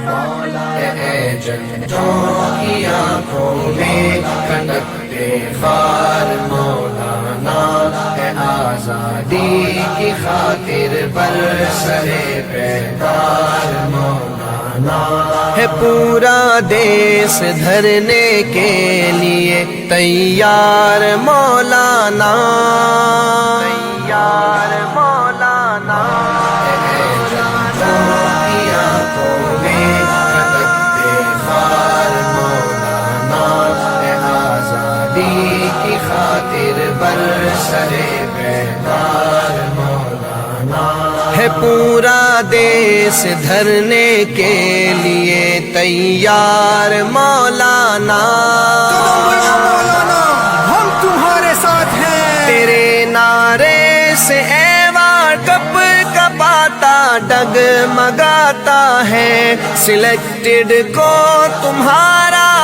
اے جنتوں کی آنکھوں میں کھٹکتے خار مولانا، اے آزادی کی خاطر برسرے بیدار مولانا، ہے پورا دیس دھرنے کے لیے تیار مولانا، تیار مولانا، اے جنتوں کی آنکھوں میں کھٹکتے خار مولانا، اے آزادی کی خاطر برسرے بیدار مولانا، ہے پورا دیس دھرنے کے لیے تیار مولانا، مولانا ہم تمہارے ساتھ ہیں، تیرے نعرے سے ایوان کپ کپاتا ڈگمگاتا ہے، سلیکٹڈ کو تمہارا